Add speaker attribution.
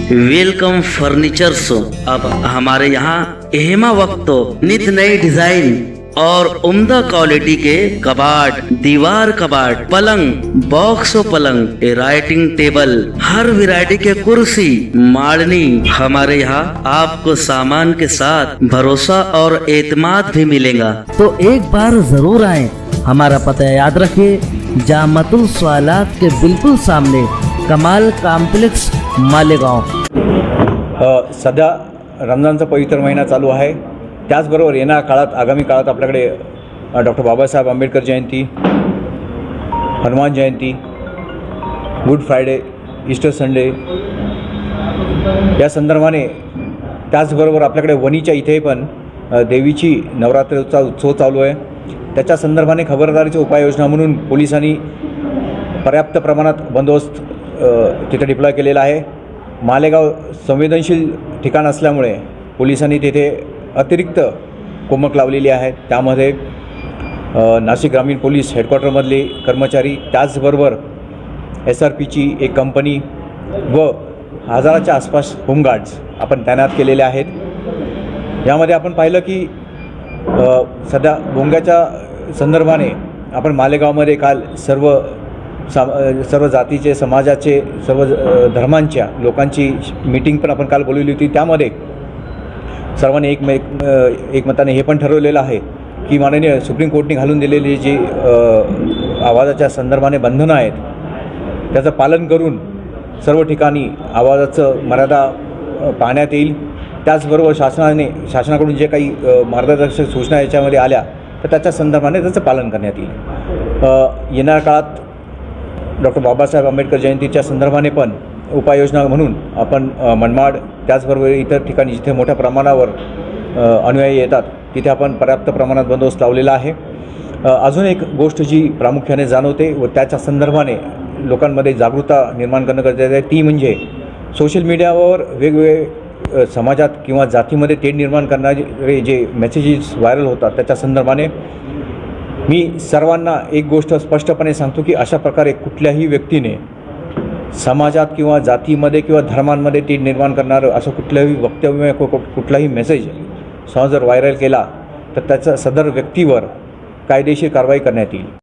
Speaker 1: Welcome furnitures. अब हमारे यहाँ एहमा वक्तो नित नई डिजाइन और उम्दा क्वालिटी के कबाड़, दीवार कबाड़, पलंग, बॉक्स पलंग, राइटिंग टेबल, हर वैरायटी के कुर्सी, माड़नी। हमारे यहाँ आपको सामान के साथ भरोसा और एतमाद भी मिलेगा।
Speaker 2: तो एक बार जरूर आए। हमारा पता याद रखिए, जामतुल स्वालात के बिल्कुल सामने, कमाल कॉम्प्लेक्स, मालेगाव।
Speaker 3: सध्या रमजानचा पवित्र महिना चालू आहे। त्याचबरोबर येणाऱ्या काळात, आगामी काळात आपल्याकडे डॉक्टर बाबासाहेब आंबेडकर जयंती, Hanuman Jayanti, good Friday, Easter Sunday या संदर्भाने, त्याचबरोबर आपल्याकडे वणीच्या इथे पण देवीची नवरात्रीचा उत्सव चालू आहे। त्याच्या संदर्भाने खबरदारीची उपाययोजना म्हणून पोलिसांनी पर्याप्त प्रमाणात बंदोबस्त तिथे डिप्लॉय केलेला आहे। मालेगाव संवेदनशील ठिकाण असल्यामुळे पोलिसांनी तिथे अतिरिक्त कुमक लावलेली आहे। त्यामध्ये नाशिक ग्रामीण पोलीस हेडक्वार्टरमधले कर्मचारी, त्याचबरोबर SRPची एक कंपनी व हजाराच्या आसपास होमगार्ड्स आपण तैनात केलेले आहेत। यामध्ये आपण पाहिलं की सध्या भोंग्याच्या संदर्भाने आपण मालेगावमध्ये काल सर्व जातीचे, समाजाचे, सर्व धर्मांच्या लोकांची मीटिंग पण आपण काल बोलवली होती। त्यामध्ये सर्वांनी एकमताने हे पण ठरवलेलं आहे की माननीय सुप्रीम कोर्टने घालून दिलेली जी आवाजाच्या संदर्भाने बंधनं आहेत त्याचं पालन करून सर्व ठिकाणी आवाजाचं मर्यादा पाळण्यात येईल। त्याचबरोबर शासनाकडून जे काही मार्गदर्शक सूचना याच्यामध्ये आल्या तर त्याच्या संदर्भाने त्याचं पालन करण्यात येईल। येणाऱ्या काळात डॉक्टर बाबासाहेब आंबेडकर जयंतीच्या संदर्भाने पण उपाययोजना म्हणून आपण मनमाड, त्याचबरोबर इतर ठिकाणी जिथे मोठ्या प्रमाणावर अनुयायी येतात तिथे आपण पर्याप्त प्रमाणात बंदोबस्त लावलेला आहे। अजून एक गोष्ट जी प्रामुख्याने जाणवते व त्याच्या संदर्भाने लोकांमध्ये जागरूकता निर्माण करणं गरजेचं आहे, ती म्हणजे सोशल मीडियावर वेगवेगळे समाजात किंवा जातीमध्ये तेढ निर्माण करणारे जे मेसेजेस व्हायरल होतात त्याच्या संदर्भाने मी सर्वांना एक गोष्ट स्पष्टपणे सांगतो की अशा प्रकारे कुठल्याही व्यक्तीने समाजात किंवा जातीमध्ये किंवा धर्मांमध्ये तेढ निर्माण करणारं असं कुठलंही वक्तव्य, कुठलाही मेसेज जर व्हायरल केला तर त्याचा सदर व्यक्तीवर कायदेशीर कारवाई करण्यात येईल।